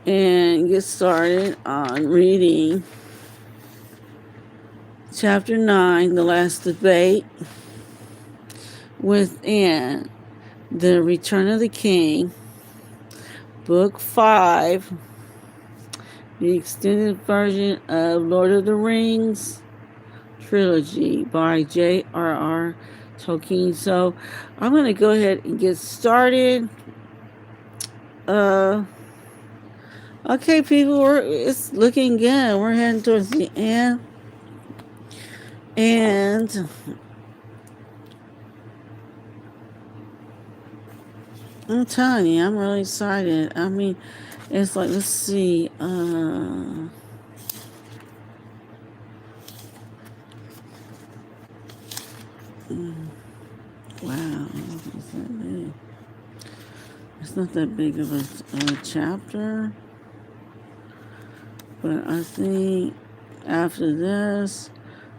and get started on reading Chapter 9, The Last Debate, within The Return of the King, Book 5, the extended version of Lord of the Rings Trilogy by JRR Tolkien. So I'm going to go ahead and get started. Okay, people, it's looking good. We're heading towards the end. And I'm telling you, I'm really excited. I mean, it's like, let's see. Wow. It's not that big of a chapter. But I think after this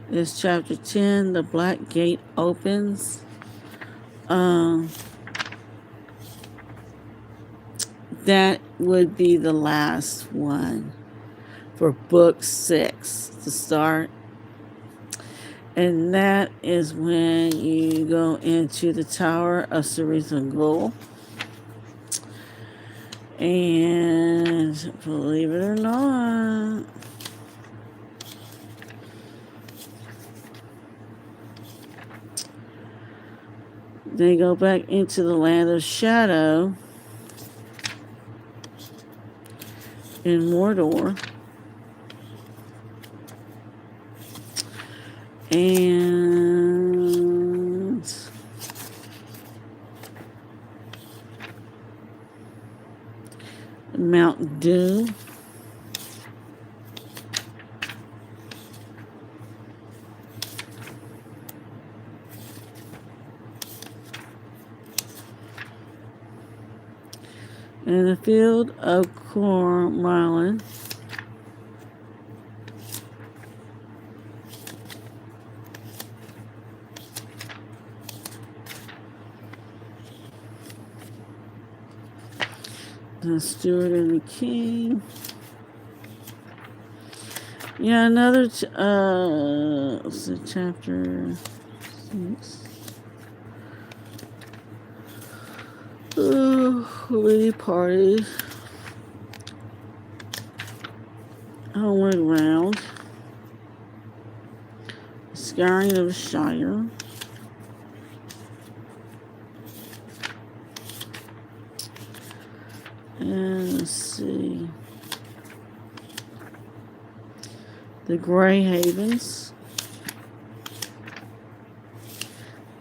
is chapter 10, The Black Gate Opens. That would be the last one for book 6 to start. And that is when you go into the Tower of Cerizangul. And believe it or not, they go back into the Land of Shadow in Mordor. And Mount Doom. And the Field of Cormorant. The Steward and the King. Yeah, another chapter 6. Lady parties. Homeward round. Scouring of Shire. And let's see. The Grey Havens.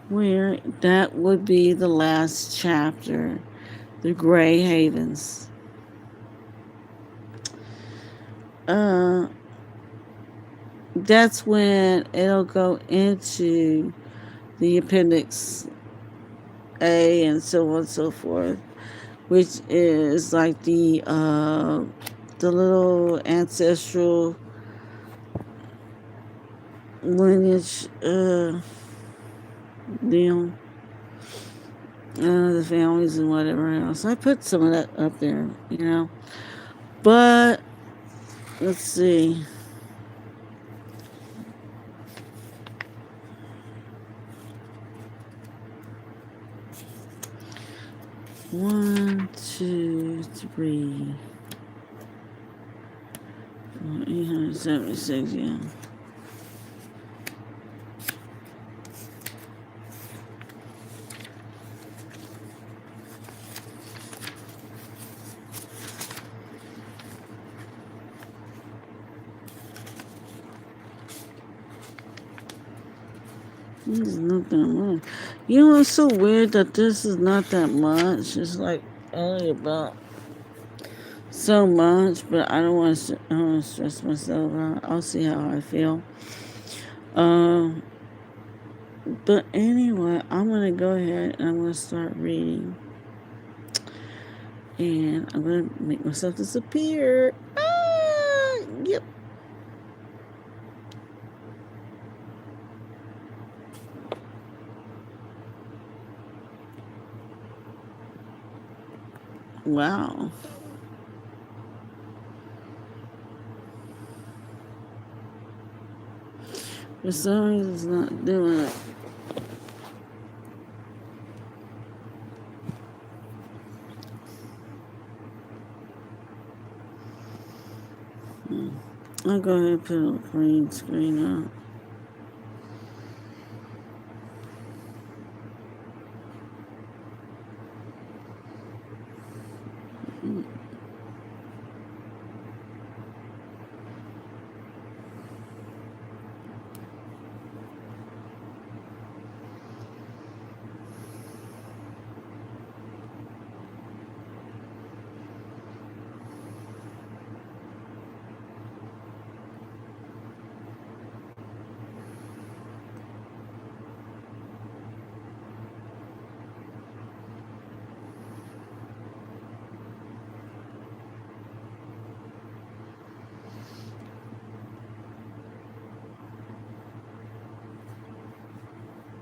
Where that would be the last chapter. The Grey Havens. That's when it'll go into the Appendix A and so on and so forth, which is like the little ancestral lineage deal, the families and whatever else. I put some of that up there, but let's see. One, two, three. 876, yeah. This is not that much. It's so weird that this is not that much. It's like only about so much, but I don't want to stress myself out. I'll see how I feel. But anyway, I'm going to go ahead and I'm going to start reading. And I'm going to make myself disappear. Yep. Wow. For some reason, it's not doing it. I'll go ahead and put a green screen out.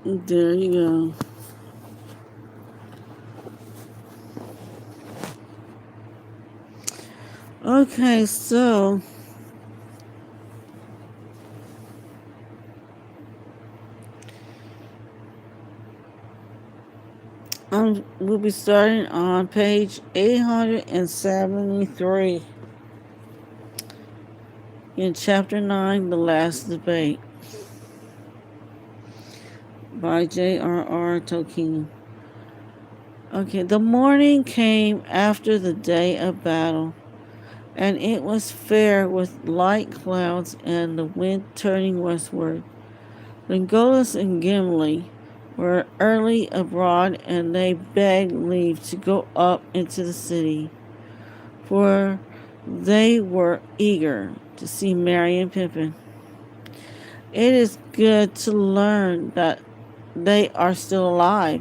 There you go. Okay, so we'll be starting on page 873 in chapter 9, The Last Debate, by JRR Tolkien. Okay, the morning came after the day of battle, and it was fair with light clouds and the wind turning westward. Legolas and Gimli were early abroad, and they begged leave to go up into the city, for they were eager to see Merry and Pippin. It is good to learn that they are still alive,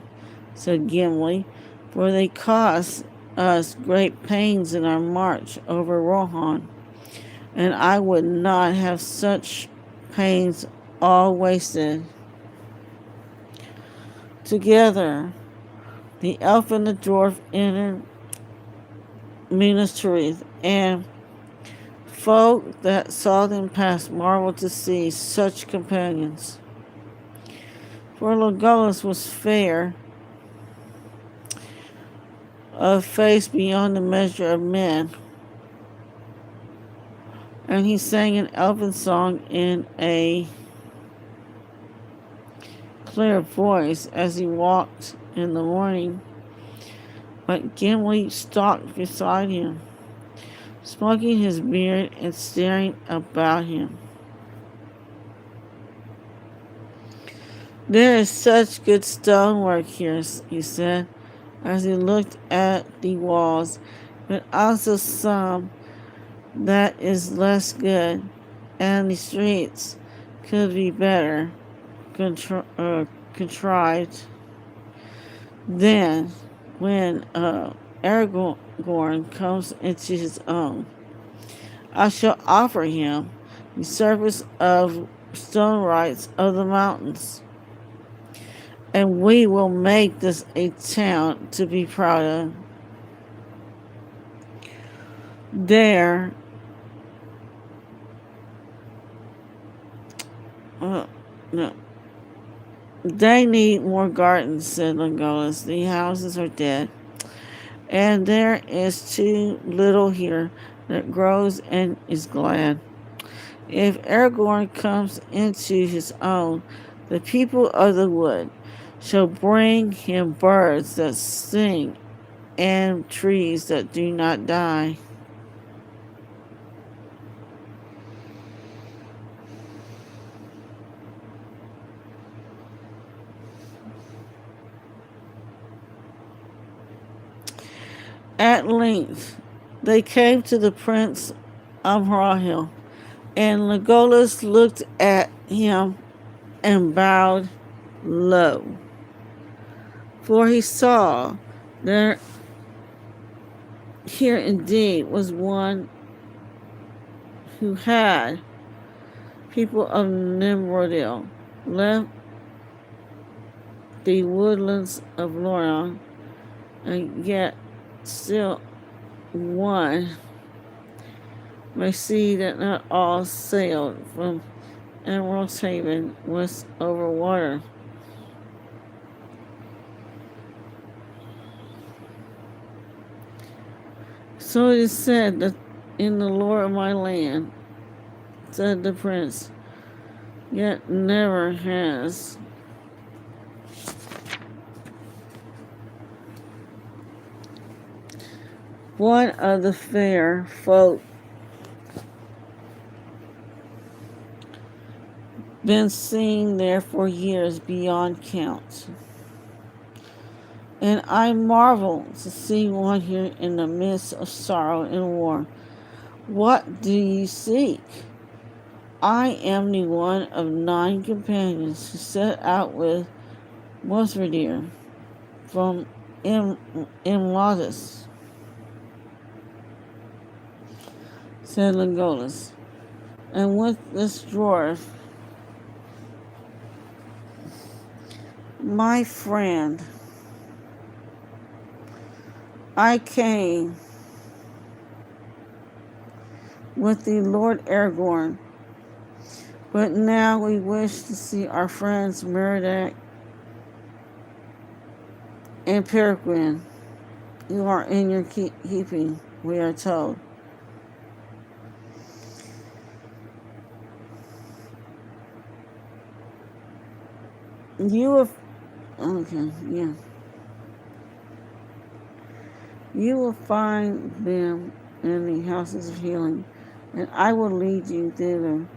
said Gimli, for they caused us great pains in our march over Rohan, and I would not have such pains all wasted. Together, the elf and the dwarf entered Minas Tirith, and folk that saw them pass marveled to see such companions. For Legolas was fair of face beyond the measure of men, and he sang an elfin song in a clear voice as he walked in the morning. But Gimli stalked beside him, smoking his beard and staring about him. There is such good stonework here, he said, as he looked at the walls, but also some that is less good, and the streets could be better contrived. Then, when Aragorn comes into his own, I shall offer him the service of stone rights of the mountains, and we will make this a town to be proud of. There, no. They need more gardens, said Legolas. The houses are dead, and there is too little here that grows and is glad. If Aragorn comes into his own, the people of the wood shall bring him birds that sing and trees that do not die. At length, they came to the Prince of Rahil, and Legolas looked at him and bowed low, for he saw there here indeed was one who had people of Nimrodil left the woodlands of Lorien, and yet still one may see that not all sailed from and Rosehaven was over water. So it is said that in the lore of my land, said the prince, yet never has one of the fair folk been seen there for years beyond count. And I marvel to see one here in the midst of sorrow and war. What do you seek? I am the one of 9 companions who set out with Mosradir from Imladis, said Legolas. And with this dwarf, my friend, I came with the Lord Aragorn, but now we wish to see our friends Meriadoc and Peregrine, who are in your keeping, we are told. You will, okay, yeah. You will find them in the houses of healing, and I will lead you thither,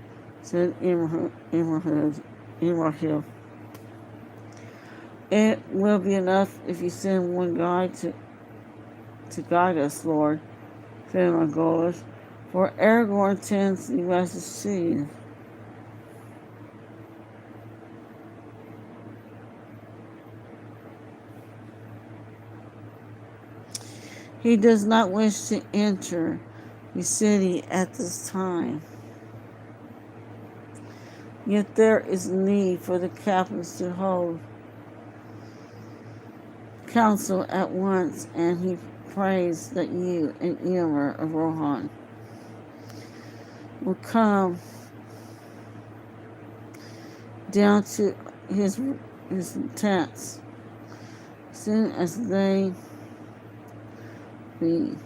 said Imrahil. It will be enough if you send one guide to guide us, Lord, said Legolas, for Aragorn tends the message to you. He does not wish to enter the city at this time. Yet there is need for the captains to hold council at once, and he prays that you and Eomer of Rohan will come down to his tents as soon as they be.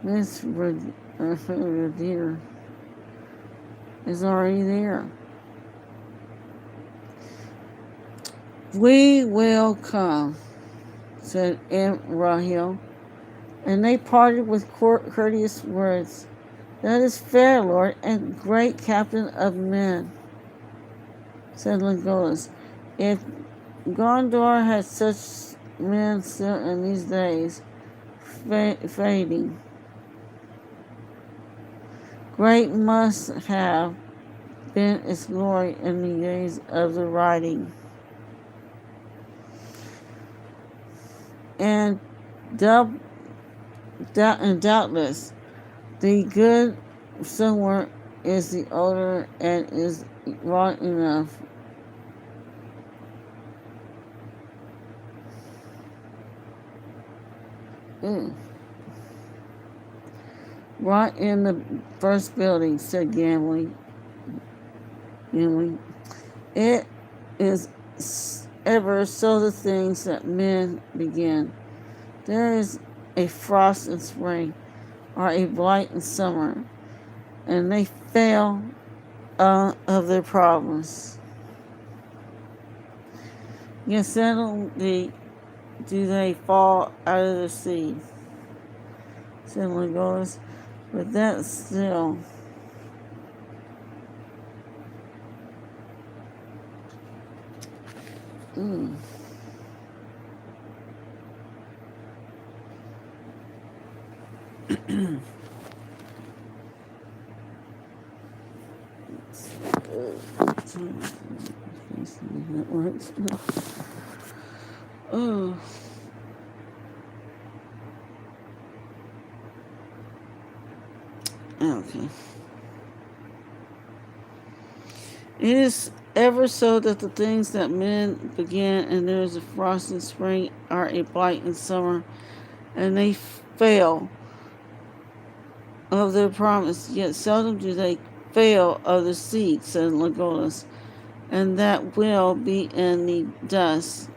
Miss Radir is already there. We will come, said Imrahil, and they parted with courteous words. That is fair, Lord, and great captain of men, said Legolas. If Gondor had such men still in these days, fading, great must have been its glory in the days of the writing. And doubtless, the good somewhere is the older and is wrought enough. Wrought in the first building, said Gimli. It is ever so the things that men begin. There is a frost in spring, or a blight in summer, and they fail of their problems. Yet suddenly do they fall out of the sea, said Legolas, but that still. That works. Oh. Okay. It is ever so that the things that men begin, and there is a frost in spring, are a blight in summer, and they fail of their promise. Yet seldom do they fail of the seed, said Legolas, and that will be in the dust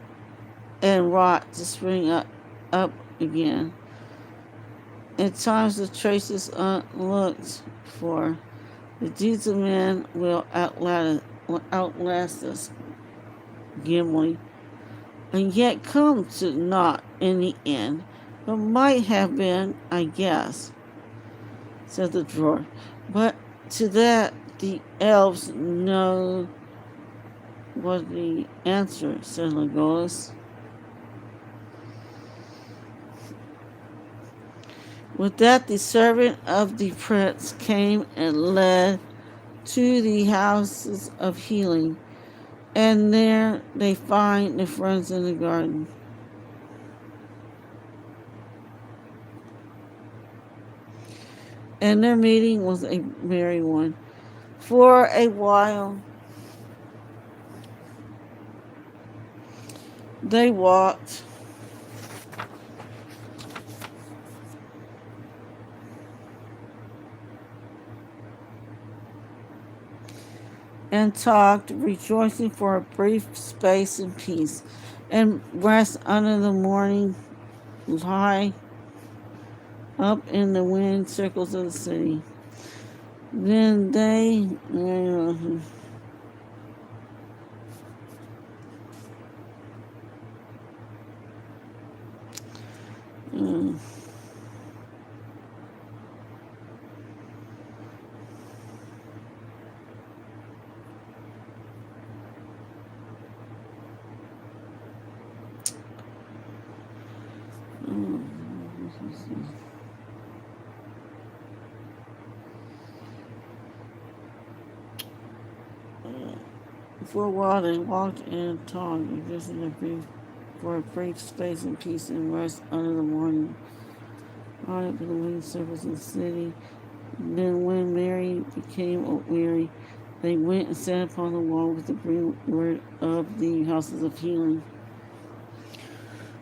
and rot to spring up again. At times the traces unlooked for. The deeds of men will outlast us, Gimli, and yet come to naught in the end. But might have been, I guess, said the dwarf. But to that the elves know what the answer, said Legolas. With that the servant of the prince came and led to the houses of healing, and there they find the friends in the garden. And their meeting was a merry one. For a while they walked and talked, rejoicing for a brief space in peace, and rest under the morning lie up in the wind circles of the city. Then they for a while they walked and talked, for a brief space in peace and rest under the morning light up in the wind circles of the city. Then when Mary became weary, they went and sat upon the wall with the green word of the houses of healing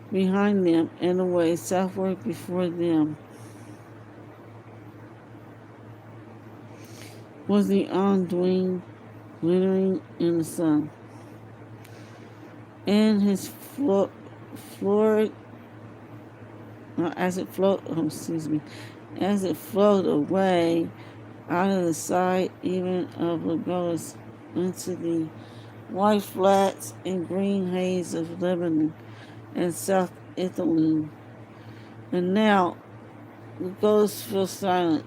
behind them, and away southward before them was the Anduin glittering in the sun, and his florid as it flowed away out of the sight even of Legolas into the white flats and green haze of Lebanon and South Italy. And now Legolas fell silent.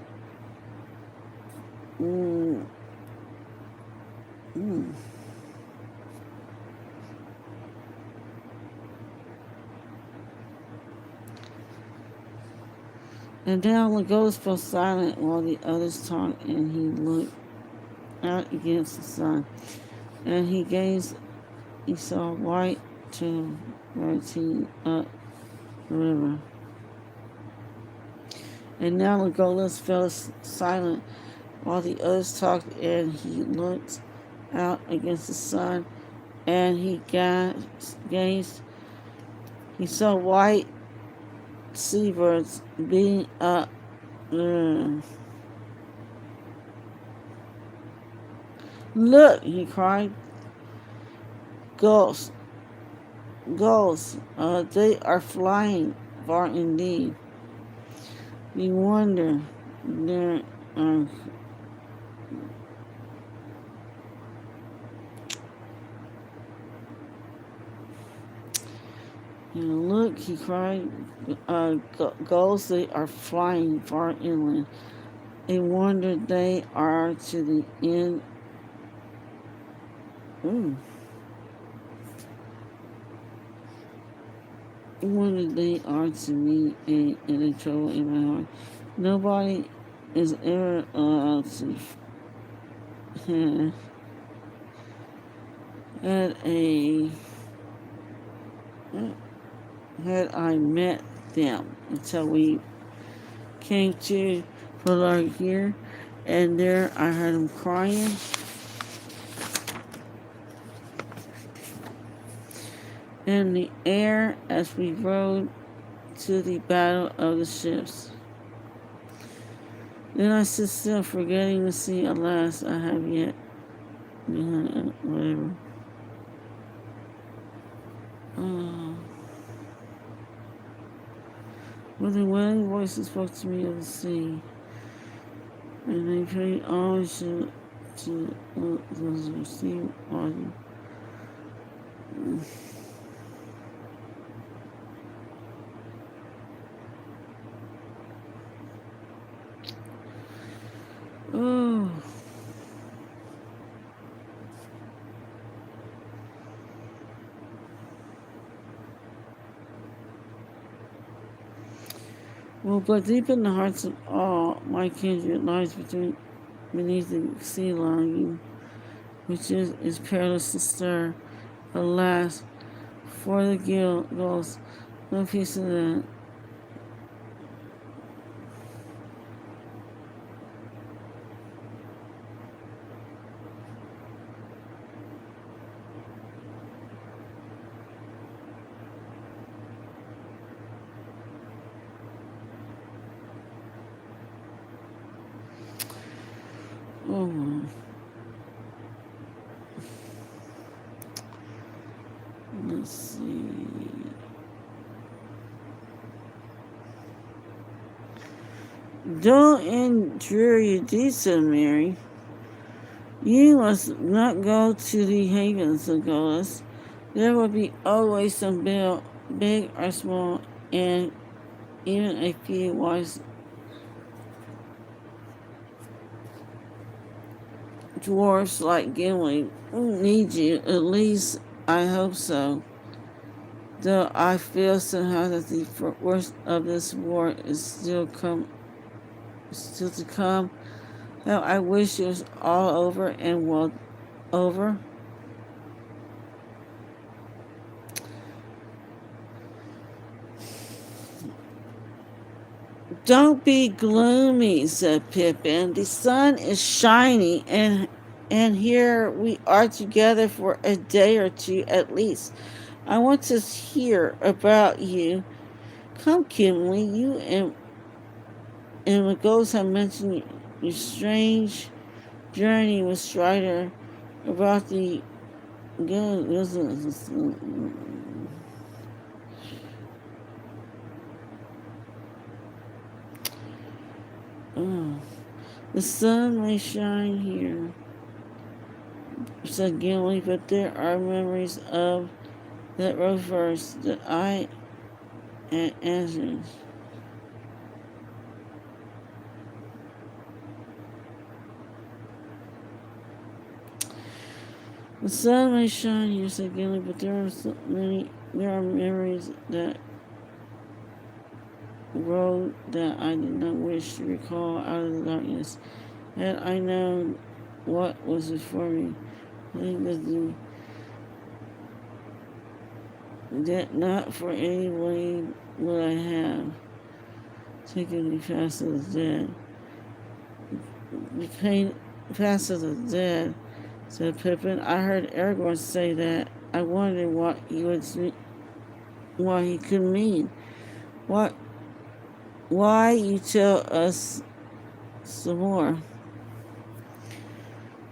And now Legolas fell silent while the others talked, and he looked out against the sun. And he gazed, he saw white to rising up the river. And now Legolas fell silent while the others talked, and he looked out against the sun, and he gazed, he saw white seabirds beating up. Look, he cried. Gulls, they are flying far indeed. We wonder, there are look, he cried, gulls, they are flying far inland. A wonder they are to the end. A wonder they are to me in a trouble in my heart. Nobody is ever allowed to had I met them until we came to Trilogy, and there I heard them crying. In the air as we rode to the battle of the ships. Then I sit still, forgetting to see. Alas, I have yet behind whatever. With a wailing voice, it spoke to me of the sea, and they prayed always to those who receive water. Oh. Well, but deep in the hearts of all my kindred lies beneath the sea longing, which is perilous to stir. Alas, for the gulls, no peace of that. Oh, let's see. Don't endure your deeds, said Mary. You must not go to the havens of Golas. There will be always some big or small, and even a few wise dwarfs like Gimli need you. At least I hope so. Though I feel somehow that the worst of this war is still to come. How I wish it was all over and well over. Don't be gloomy, said Pippin. The sun is shining, and here we are together for a day or two at least. I want to hear about you. Come, Kimley, you and McGoes have mentioned your strange journey with Strider about the the sun may shine here, said Gimli, but there are memories of that road first that I answered. The sun may shine here, said Gimli, but there are memories that road that I did not wish to recall out of the darkness. Had I known what was before me, I think that not for any way would I have taken the path of the dead. The path of the dead, said Pippin. I heard Aragorn say that. I wondered what he could mean. Why you tell us some more?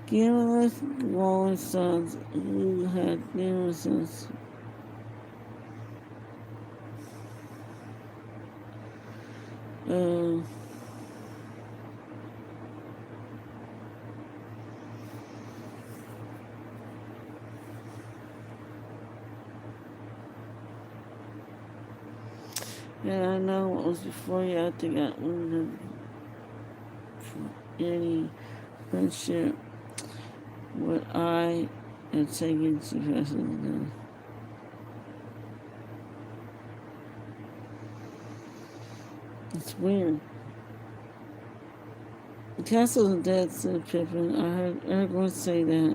Gimli Wallen's sons who had Gimli's yeah, I know what was before you. I think I wouldn't have any friendship. What I had taken to fashion. It's weird. The castle of dead, said Pippin. I heard Aragorn say that.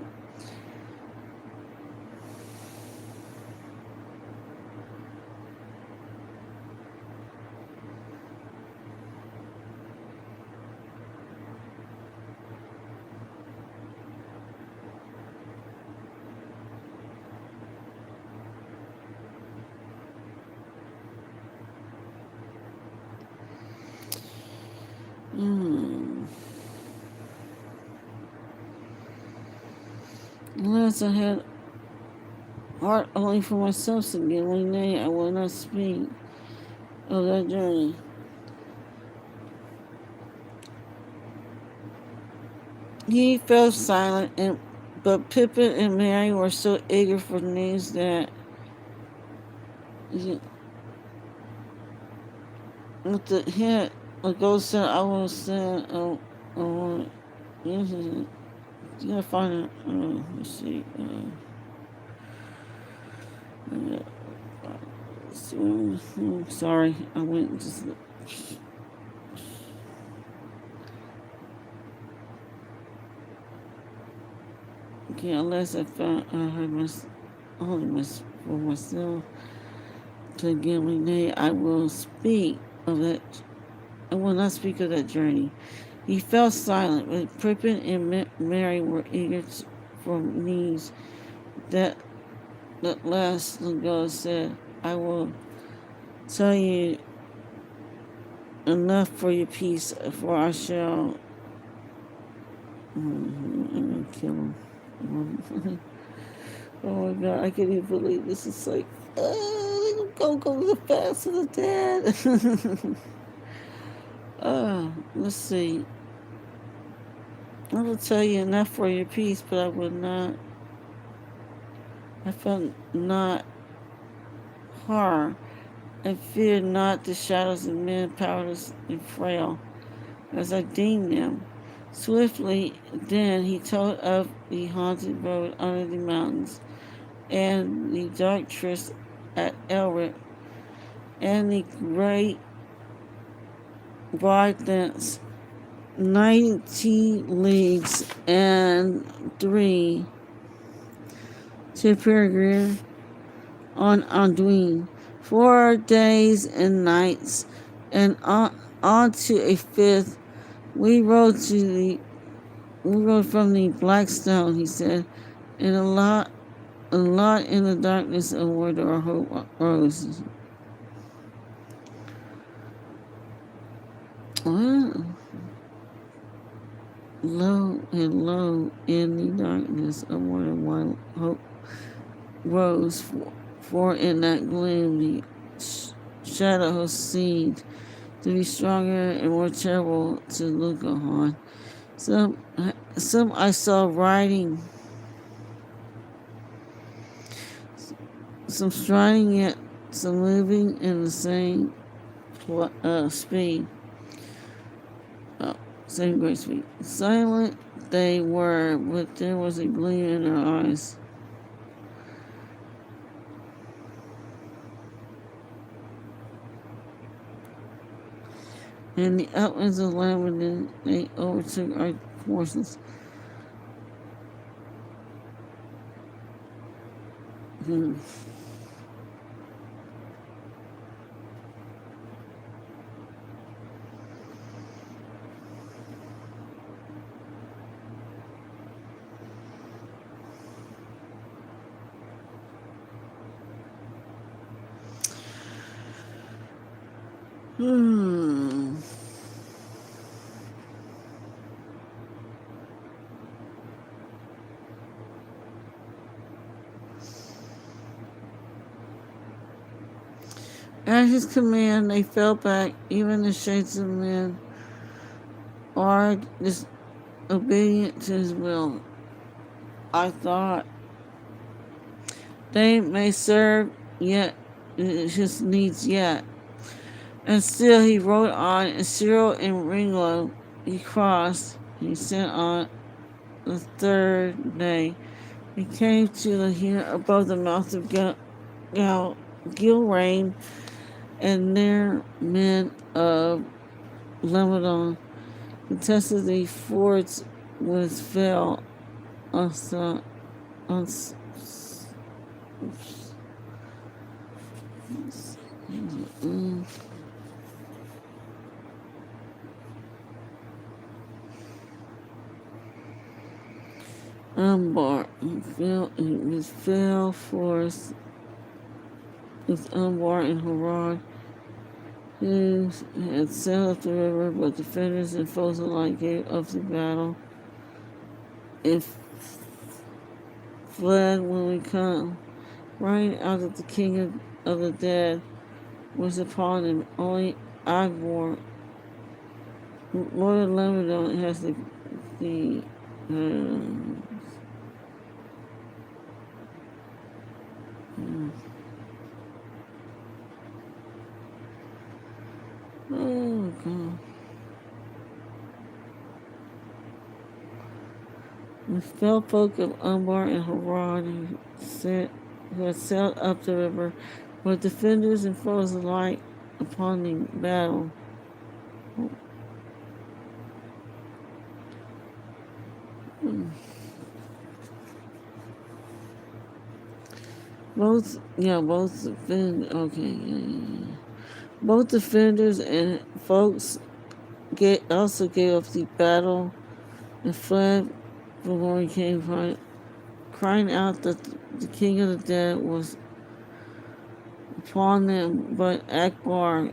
Unless I had heart only for myself again, nay, I will not speak of that journey. He fell silent, but Pippin and Mary were so eager for news that with the hint, the ghost said, I will send a yes, you gotta find it. Let's see. Sorry, I went and just. Okay, unless I found I heard only for myself to give me nay, I will speak of that. I will not speak of that journey. He fell silent, but Pippin and Mary were eager for news. That at last the ghost said, I will tell you enough for your peace, for I shall. I'm gonna kill him. Oh my god, I can't even believe this is like, go the fast to the dead. Let's see. I will tell you enough for your peace, but I will not. I felt not horror, and feared not the shadows of men powerless and frail, as I deemed them. Swiftly then he told of the haunted road under the mountains, and the dark tryst at Elric, and the great wide thence 90 leagues and 3 to Peregrine on Anduin, 4 days and nights, and on to a 5th. We rode from the Black Stone, he said, and a lot in the darkness of where our hope rose. What? Low and low in the darkness of where one hope rose, for in that gloom the shadow seemed to be stronger and more terrible to look upon. Some I saw riding, some striding, yet some moving in the same speed. Same great speed. Silent they were, but there was a gleam in their eyes. And the uplands of Lamberton, they overtook our forces. At his command, they fell back. Even the shades of men are disobedient to his will. I thought they may serve yet his needs yet. And still he rode on, and Cyril and Ringlo he crossed. He sent on the 3rd day. He came to the hill above the mouth of Gilrain, and there men of Lebanon contested the fords with fell Umbar with fell forest with Umbar and Harad, who had sailed up the river, but defenders and foes alike gave up the battle. fled when we come, running out of the king of the dead was upon him. Only Agbor, Lord of Lebanon, has the oh God. The fell folk of Umbar and Haran who had sailed up the river were defenders and foes alike upon the battle. Both defend. Okay, yeah. Both defenders and folks also gave up the battle and fled before he came crying out that the king of the dead was upon them. But Akbar,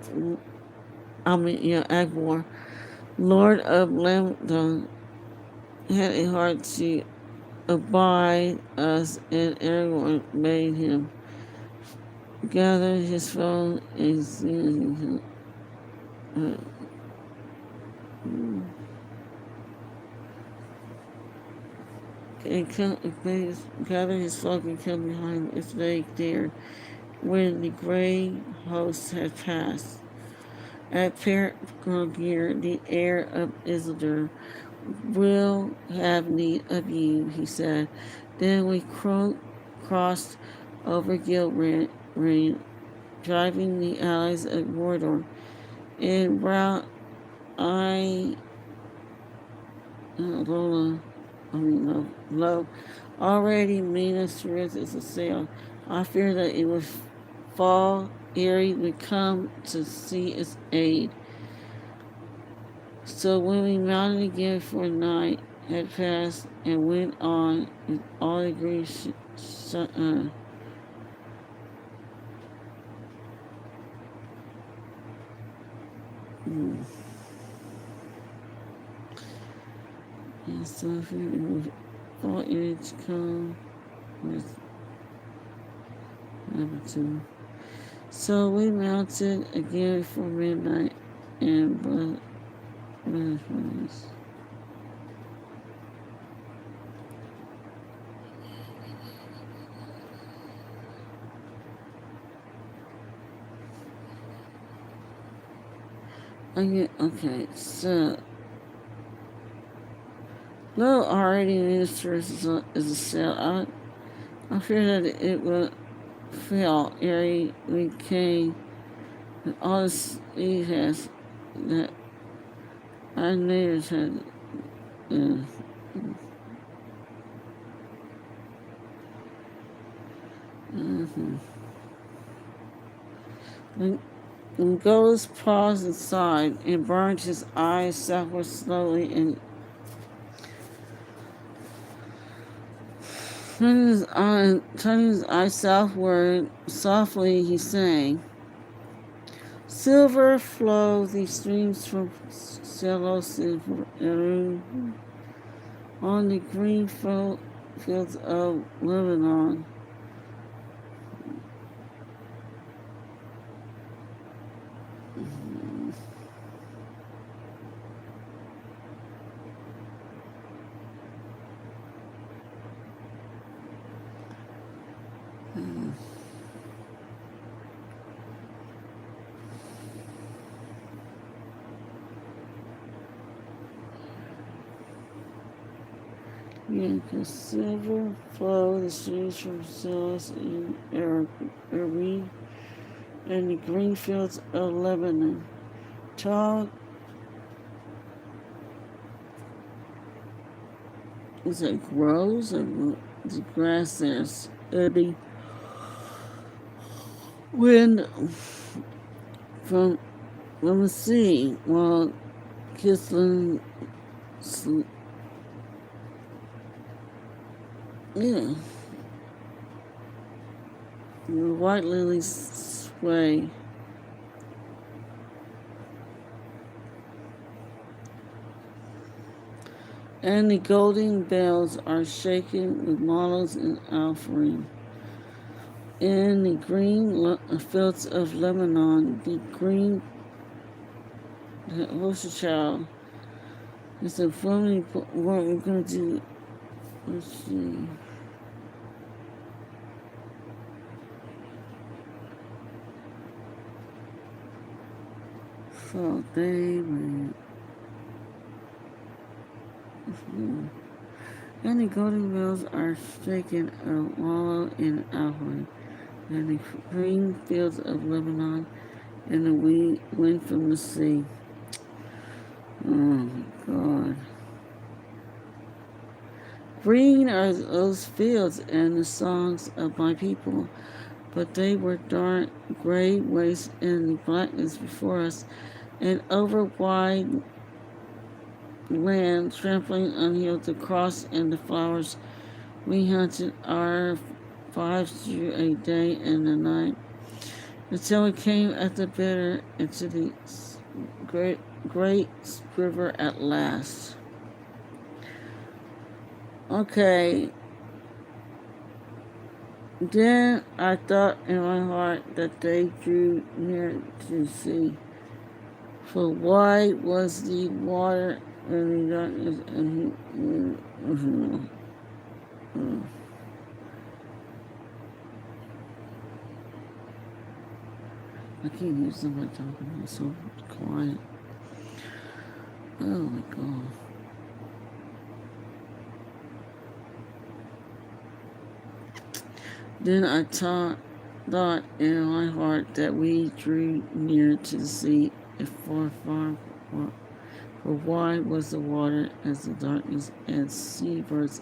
Lord of Lamdon, had a heart to abide us, and Aragorn made him gather his phone and see gather his folk and come behind if they dared. When the grey host had passed, at Pergir, the heir of Isildur, will have need of you, he said. Then we crossed over Gilrain, driving the allies of Mordor, and brought Lo, already Minas Tirith is a sail. I fear that it would fall ere we come to see its aid. So when we mounted again for night had passed and went on with all the grief and so if we all ere to come with number 2. So we mounted again for midnight and okay, so Lo already ministers is a cell. I fear that it will fail ere we came with all the speed has that our neighbors had. And Golos paused aside and burned his eyes southward slowly and turning his eyes southward softly he sang. Silver flow the streams from Selos and Eru on the green fields of Lebanon. Because silver flow the streams from Selos and Eru and the green fields of Lebanon. Tall is it grows or the grass there's eddy wind from the sea while Kislan the white lilies sway. And the golden bells are shaken with mallows and offering. In the green fields of Lebanon, the green Unofficial is a formally what we're going to do. Let's see. So they went. And the golden bells are shaken of wallow in offering. And the green fields of Lebanon, and the wind from the sea. Oh my God. Green are those fields and the songs of my people, but they were dark, gray waste in the blackness before us, and over wide land, trampling unhealed the cross and the flowers. We hunted our fives through a day and a night, until we came at the bitter into the great river at last. Okay. Then I thought in my heart that they drew near to the sea. For wide was the water and the darkness, and I can't hear somebody talking. It's so quiet. Oh my God. Then I thought in my heart that we drew near to the sea, far, for wide was the water as the darkness, and seabirds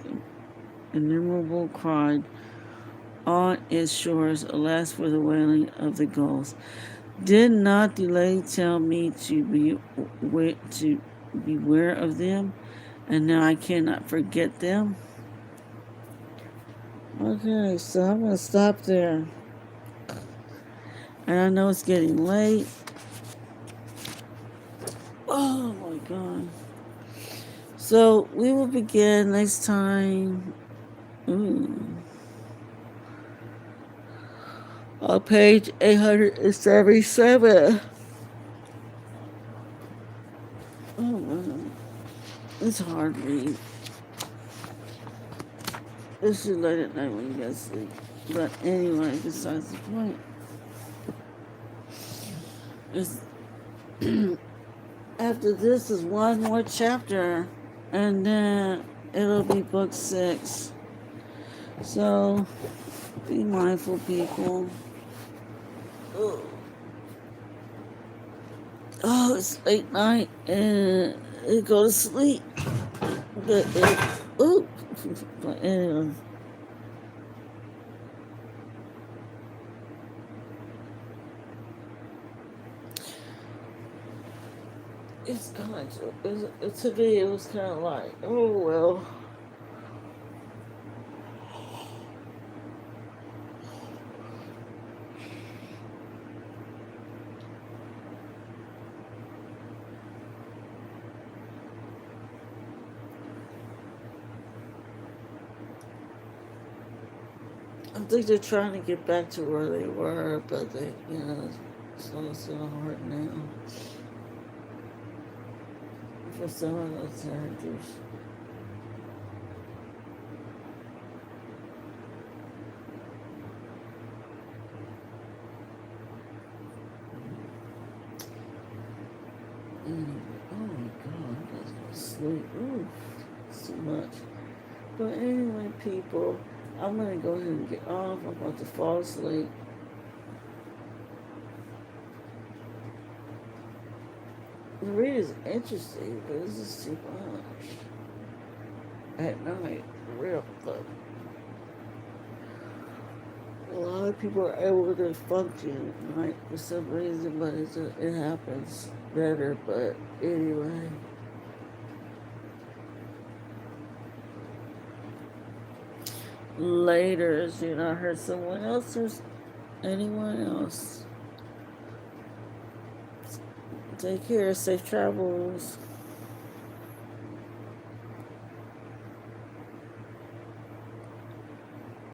innumerable cried on its shores, alas for the wailing of the gulls. Did not delay tell me to beware of them, and now I cannot forget them? Okay, so I'm gonna stop there. And I know it's getting late. Oh my God. So we will begin next time. On page 877. Oh man. It's hard to read. It's too late at night when you guys sleep. But anyway, besides the point. It's after this is one more chapter, and then it'll be book 6. So be mindful, people. Oh, it's late night, and go to sleep. But anyway. It's kind of, today it was kind of like, oh well. I think they're trying to get back to where they were, but they, it's still hard now for some of those characters. Anyway, oh my God, I gotta go to sleep. Ooh, it's too much. But anyway, people, I'm gonna go ahead and get off. I'm about to fall asleep. The read is interesting, but this is too much. At night, real fun. A lot of people are able to function at night for some reason, but it happens better. But anyway. Later, I heard someone else or anyone else. Take care, safe travels.